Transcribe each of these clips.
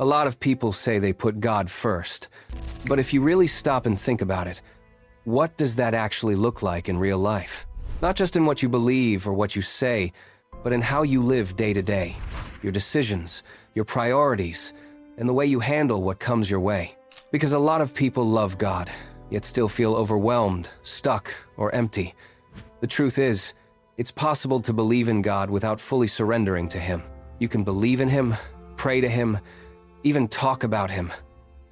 A lot of people say they put God first, but if you really stop and think about it, what does that actually look like in real life? Not just in what you believe or what you say, but in how you live day to day, your decisions, your priorities, and the way you handle what comes your way. Because a lot of people love God, yet still feel overwhelmed, stuck, or empty. The truth is, it's possible to believe in God without fully surrendering to Him. You can believe in Him, pray to Him, even talk about Him,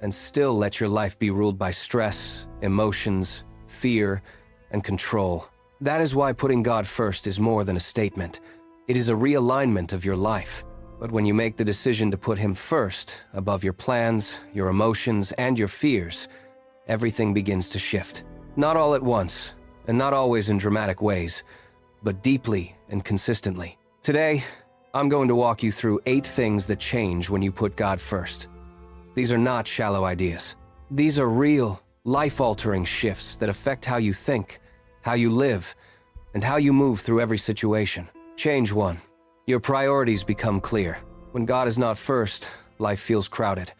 and still let your life be ruled by stress, emotions, fear, and control. That is why putting God first is more than a statement. It is a realignment of your life. But when you make the decision to put Him first, above your plans, your emotions, and your fears, everything begins to shift. Not all at once, and not always in dramatic ways, but deeply and consistently. Today, I'm going to walk you through 8 things that change when you put God first. These are not shallow ideas. These are real, life-altering shifts that affect how you think, how you live, and how you move through every situation. Change 1. Your priorities become clear. When God is not first, life feels crowded.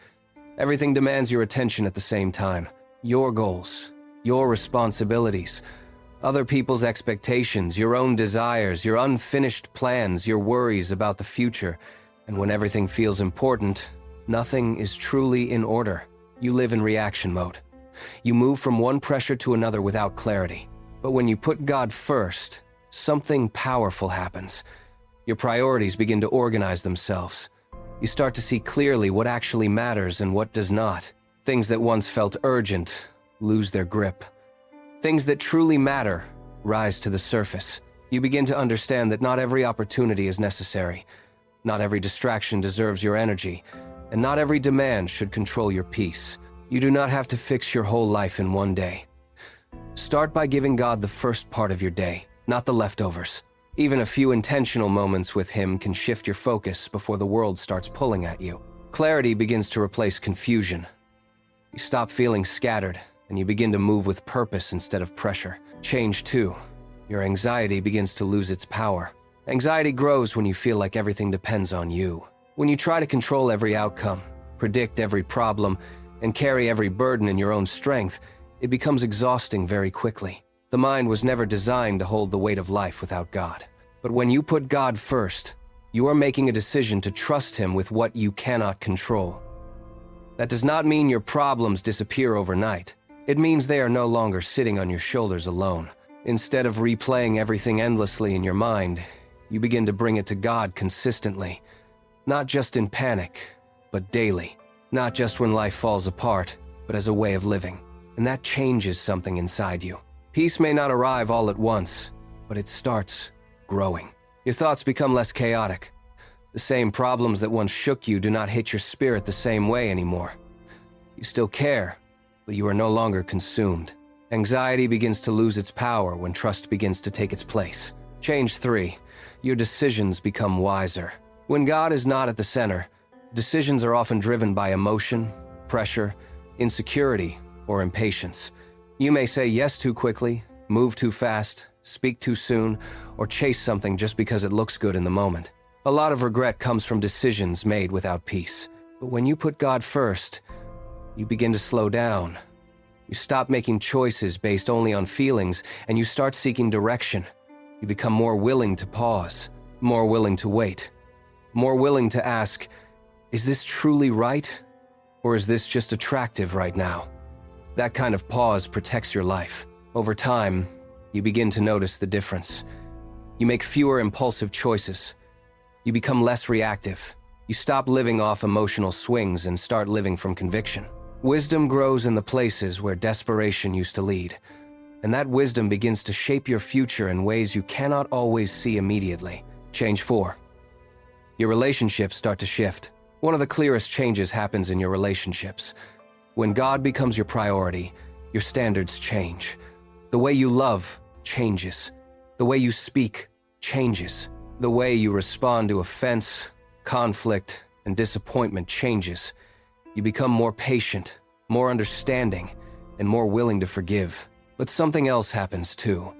Everything demands your attention at the same time. Your goals, your responsibilities, other people's expectations, your own desires, your unfinished plans, your worries about the future. And when everything feels important, nothing is truly in order. You live in reaction mode. You move from one pressure to another without clarity. But when you put God first, something powerful happens. Your priorities begin to organize themselves. You start to see clearly what actually matters and what does not. Things that once felt urgent lose their grip. Things that truly matter rise to the surface. You begin to understand that not every opportunity is necessary. Not every distraction deserves your energy, and not every demand should control your peace. You do not have to fix your whole life in one day. Start by giving God the first part of your day, not the leftovers. Even a few intentional moments with Him can shift your focus before the world starts pulling at you. Clarity begins to replace confusion. You stop feeling scattered, and you begin to move with purpose instead of pressure. Change 2. Your anxiety begins to lose its power. Anxiety grows when you feel like everything depends on you. When you try to control every outcome, predict every problem, and carry every burden in your own strength, it becomes exhausting very quickly. The mind was never designed to hold the weight of life without God. But when you put God first, you are making a decision to trust Him with what you cannot control. That does not mean your problems disappear overnight. It means they are no longer sitting on your shoulders alone. Instead of replaying everything endlessly in your mind, you begin to bring it to God consistently. Not just in panic, but daily. Not just when life falls apart, but as a way of living. And that changes something inside you. Peace may not arrive all at once, but it starts growing. Your thoughts become less chaotic. The same problems that once shook you do not hit your spirit the same way anymore. You still care, but you are no longer consumed. Anxiety begins to lose its power when trust begins to take its place. Change 3. Your decisions become wiser. When God is not at the center, decisions are often driven by emotion, pressure, insecurity, or impatience. You may say yes too quickly, move too fast, speak too soon, or chase something just because it looks good in the moment. A lot of regret comes from decisions made without peace. But when you put God first, you begin to slow down. You stop making choices based only on feelings, and you start seeking direction. You become more willing to pause, more willing to wait, more willing to ask, is this truly right? Or is this just attractive right now? That kind of pause protects your life. Over time, you begin to notice the difference. You make fewer impulsive choices. You become less reactive. You stop living off emotional swings and start living from conviction. Wisdom grows in the places where desperation used to lead, and that wisdom begins to shape your future in ways you cannot always see immediately. Change 4. Your relationships start to shift. One of the clearest changes happens in your relationships. When God becomes your priority, your standards change. The way you love changes. The way you speak changes. The way you respond to offense, conflict, and disappointment changes. You become more patient, more understanding, and more willing to forgive. But something else happens too.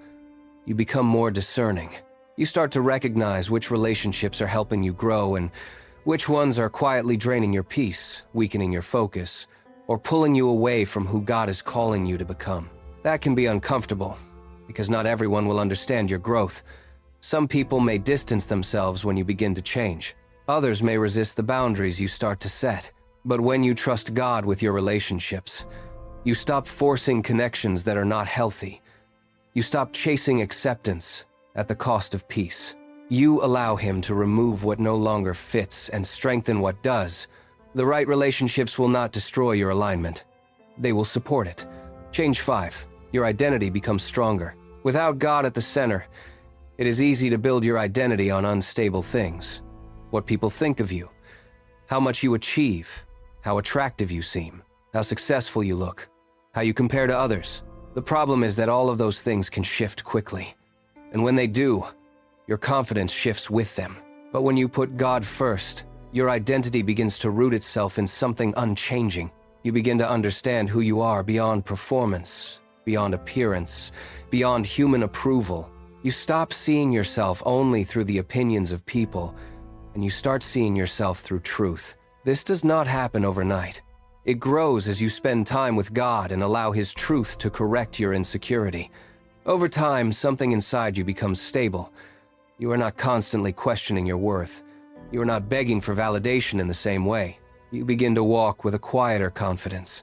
You become more discerning. You start to recognize which relationships are helping you grow and Which ones are quietly draining your peace, weakening your focus, or pulling you away from who God is calling you to become? That can be uncomfortable, because not everyone will understand your growth. Some people may distance themselves when you begin to change. Others may resist the boundaries you start to set. But when you trust God with your relationships, you stop forcing connections that are not healthy. You stop chasing acceptance at the cost of peace. You allow Him to remove what no longer fits and strengthen what does. The right relationships will not destroy your alignment. They will support it. Change 5. Your identity becomes stronger. Without God at the center, it is easy to build your identity on unstable things. What people think of you, how much you achieve, how attractive you seem, how successful you look, how you compare to others. The problem is that all of those things can shift quickly. And when they do, your confidence shifts with them. But when you put God first, your identity begins to root itself in something unchanging. You begin to understand who you are beyond performance, beyond appearance, beyond human approval. You stop seeing yourself only through the opinions of people, and you start seeing yourself through truth. This does not happen overnight. It grows as you spend time with God and allow His truth to correct your insecurity. Over time, something inside you becomes stable. You are not constantly questioning your worth. You are not begging for validation in the same way. You begin to walk with a quieter confidence.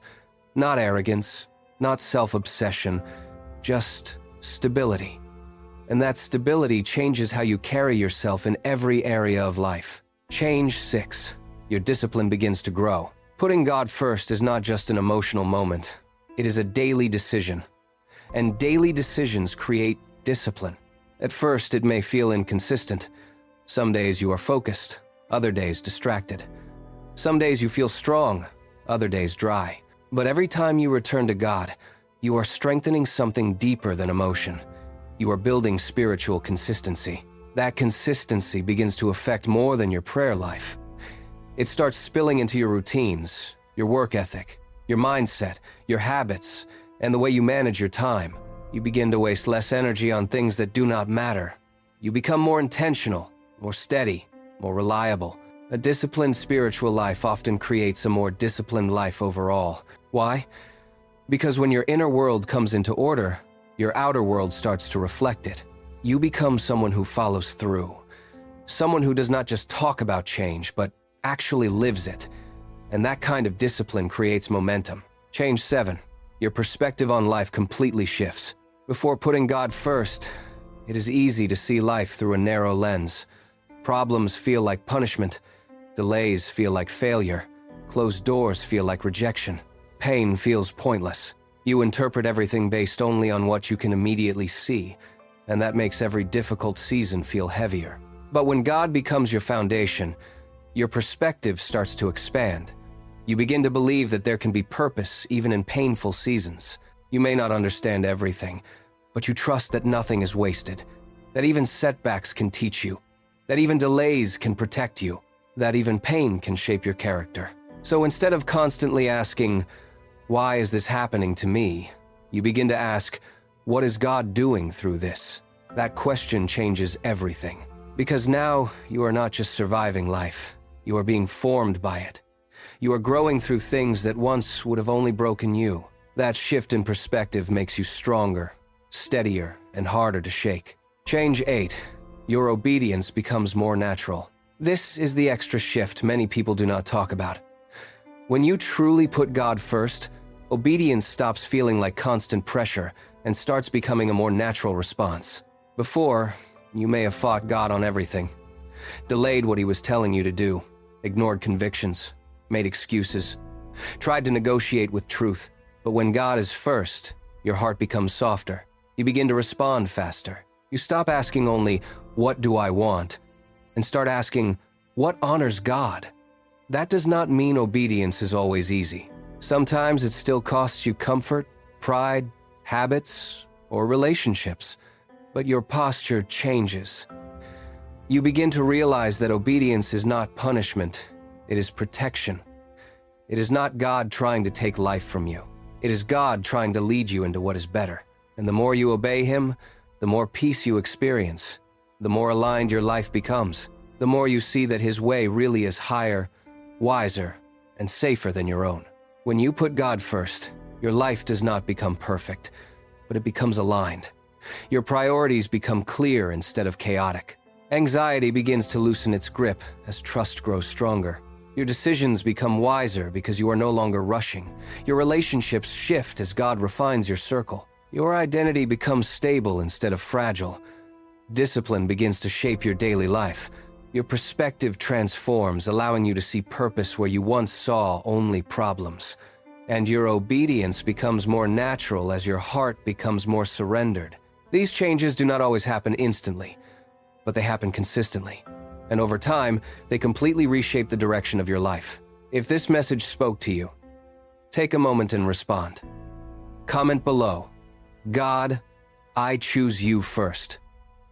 Not arrogance, not self-obsession, just stability. And that stability changes how you carry yourself in every area of life. Change 6. Your discipline begins to grow. Putting God first is not just an emotional moment. It is a daily decision. And daily decisions create discipline. At first, it may feel inconsistent. Some days you are focused, other days distracted. Some days you feel strong, other days dry. But every time you return to God, you are strengthening something deeper than emotion. You are building spiritual consistency. That consistency begins to affect more than your prayer life. It starts spilling into your routines, your work ethic, your mindset, your habits, and the way you manage your time. You begin to waste less energy on things that do not matter. You become more intentional, more steady, more reliable. A disciplined spiritual life often creates a more disciplined life overall. Why? Because when your inner world comes into order, your outer world starts to reflect it. You become someone who follows through. Someone who does not just talk about change, but actually lives it. And that kind of discipline creates momentum. Change 7. Your perspective on life completely shifts. Before putting God first, it is easy to see life through a narrow lens. Problems feel like punishment. Delays feel like failure. Closed doors feel like rejection. Pain feels pointless. You interpret everything based only on what you can immediately see, and that makes every difficult season feel heavier. But when God becomes your foundation, your perspective starts to expand. You begin to believe that there can be purpose even in painful seasons. You may not understand everything, but you trust that nothing is wasted, that even setbacks can teach you, that even delays can protect you, that even pain can shape your character. So instead of constantly asking, "Why is this happening to me?" you begin to ask, "What is God doing through this?" That question changes everything. Because now you are not just surviving life, you are being formed by it. You are growing through things that once would have only broken you. That shift in perspective makes you stronger, steadier, and harder to shake. Change 8. Your obedience becomes more natural. This is the extra shift many people do not talk about. When you truly put God first, obedience stops feeling like constant pressure and starts becoming a more natural response. Before, you may have fought God on everything, delayed what He was telling you to do, ignored convictions, made excuses, tried to negotiate with truth. But when God is first, your heart becomes softer. You begin to respond faster. You stop asking only, "What do I want?" and start asking, "What honors God?" That does not mean obedience is always easy. Sometimes it still costs you comfort, pride, habits, or relationships. But your posture changes. You begin to realize that obedience is not punishment, it is protection. It is not God trying to take life from you. It is God trying to lead you into what is better. And the more you obey Him, the more peace you experience, the more aligned your life becomes. the more you see that His way really is higher, wiser, and safer than your own. When you put God first, your life does not become perfect, but it becomes aligned. Your priorities become clear instead of chaotic. Anxiety begins to loosen its grip as trust grows stronger. Your decisions become wiser because you are no longer rushing. Your relationships shift as God refines your circle. Your identity becomes stable instead of fragile. Discipline begins to shape your daily life. Your perspective transforms, allowing you to see purpose where you once saw only problems. And your obedience becomes more natural as your heart becomes more surrendered. These changes do not always happen instantly, but they happen consistently. And over time, they completely reshape the direction of your life. If this message spoke to you, take a moment and respond. Comment below, "God, I choose you first,"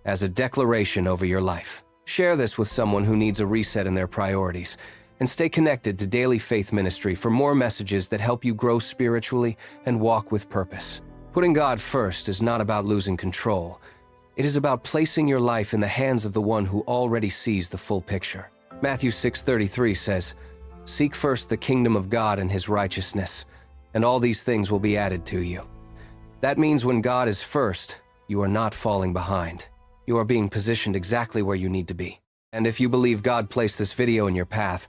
as a declaration over your life. Share this with someone who needs a reset in their priorities, and stay connected to Daily Faith Ministry for more messages that help you grow spiritually and walk with purpose. Putting God first is not about losing control. It is about placing your life in the hands of the one who already sees the full picture. Matthew 6:33 says, "Seek first the kingdom of God and His righteousness, and all these things will be added to you." That means when God is first, you are not falling behind. You are being positioned exactly where you need to be. And if you believe God placed this video in your path,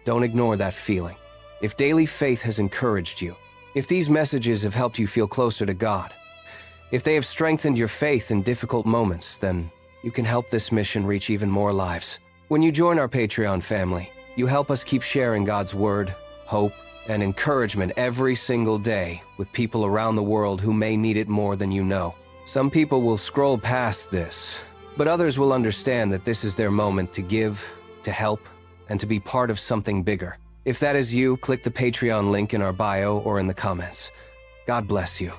don't ignore that feeling. If Daily Faith has encouraged you, if these messages have helped you feel closer to God, if they have strengthened your faith in difficult moments, then you can help this mission reach even more lives. When you join our Patreon family, you help us keep sharing God's word, hope, and encouragement every single day with people around the world who may need it more than you know. Some people will scroll past this, but others will understand that this is their moment to give, to help, and to be part of something bigger. If that is you, click the Patreon link in our bio or in the comments. God bless you.